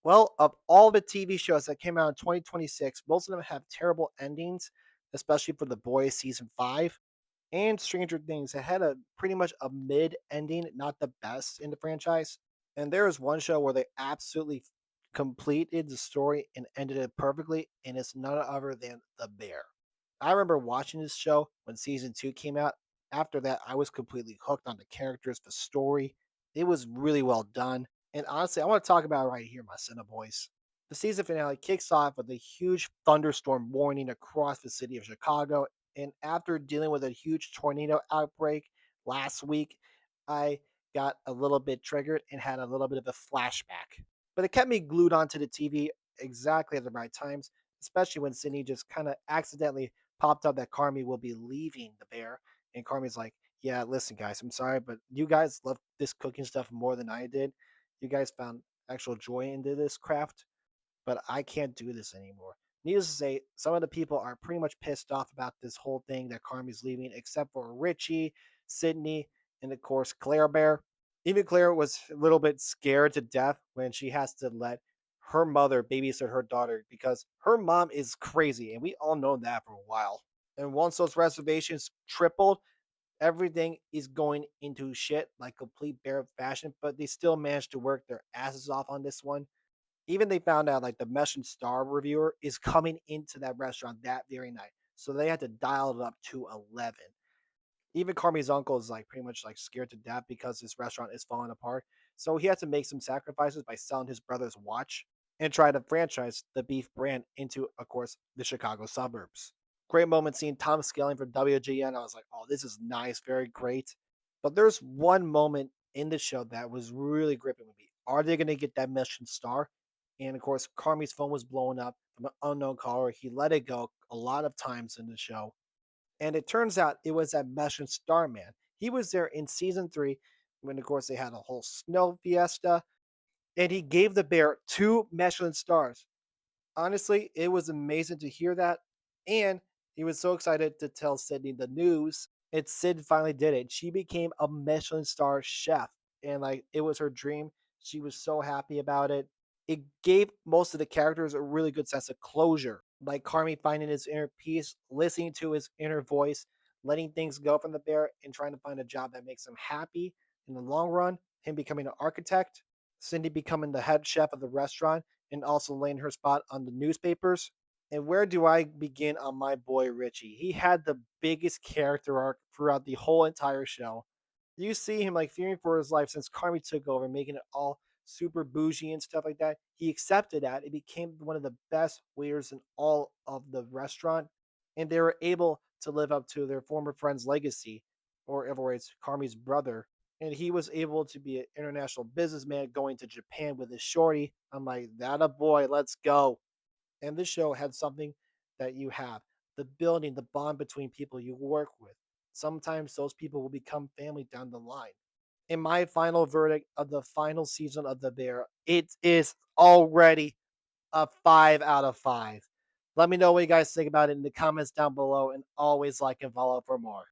Well, of all the TV shows that came out in 2026, most of them have terrible endings, especially for The Boys season 5 and Stranger Things. It had a pretty much a mid ending, not the best in the franchise. And there is one show where they absolutely completed the story and ended it perfectly, and it's none other than The Bear. I remember watching this show when season 2 came out. After that, I was completely hooked on the characters, the story. It was really well done. And honestly, I want to talk about it right here, my Boys. The season finale kicks off with a huge thunderstorm warning across the city of Chicago. And after dealing with a huge tornado outbreak last week, I got a little bit triggered and had a little bit of a flashback. But it kept me glued onto the TV exactly at the right times, especially when Sydney just kind of accidentally popped up that Carmi will be leaving the bear. And Carmi's like, yeah, listen, guys, I'm sorry, but you guys love this cooking stuff more than I did. You guys found actual joy into this craft, but I can't do this anymore. Needless to say, some of the people are pretty much pissed off about this whole thing that Carmi's leaving, except for Richie, Sydney, and of course Claire Bear. Even Claire was a little bit scared to death when she has to let her mother babysit her daughter because her mom is crazy, and we all know that for a while. And once those reservations tripled, everything is going into shit like complete bear fashion, but they still managed to work their asses off on this one. Even they found out like the Michelin star reviewer is coming into that restaurant that very night. So they had to dial it up to 11. Even Carmi's uncle is like pretty much like scared to death because his restaurant is falling apart. So he had to make some sacrifices by selling his brother's watch and try to franchise the beef brand into, of course, the Chicago suburbs. Great moment seeing Tom Scaling from WGN. I was like, oh, this is nice, very great. But there's one moment in the show that was really gripping with me. Are they going to get that Michelin star? And of course, Carmi's phone was blowing up from an unknown caller. He let it go a lot of times in the show, and it turns out it was that Michelin star man. He was there in season 3 when, of course, they had a whole snow fiesta, and he gave the bear 2 Michelin stars. Honestly, it was amazing to hear that, and he was so excited to tell Sydney the news. And Sid finally did it. She became a Michelin star chef, and like it was her dream. She was so happy about it. It gave most of the characters a really good sense of closure, like Carmi finding his inner peace, listening to his inner voice, letting things go from the bear, and trying to find a job that makes him happy in the long run. Him becoming an architect, Cindy becoming the head chef of the restaurant, and also laying her spot on the newspapers. And where do I begin on my boy Richie? He had the biggest character arc throughout the whole entire show. You see him like fearing for his life since Carmi took over, making it all super bougie and stuff like that. He accepted that. It became one of the best waiters in all of the restaurant, and they were able to live up to their former friend's legacy, or in other words, Carmi's brother. And he was able to be an international businessman going to Japan with his shorty. I'm like, that a boy, let's go. And this show had something that you have, the building, the bond between people you work with. Sometimes those people will become family down the line. In my final verdict of the final season of The Bear, it is already a 5 out of 5. Let me know what you guys think about it in the comments down below, and always like and follow for more.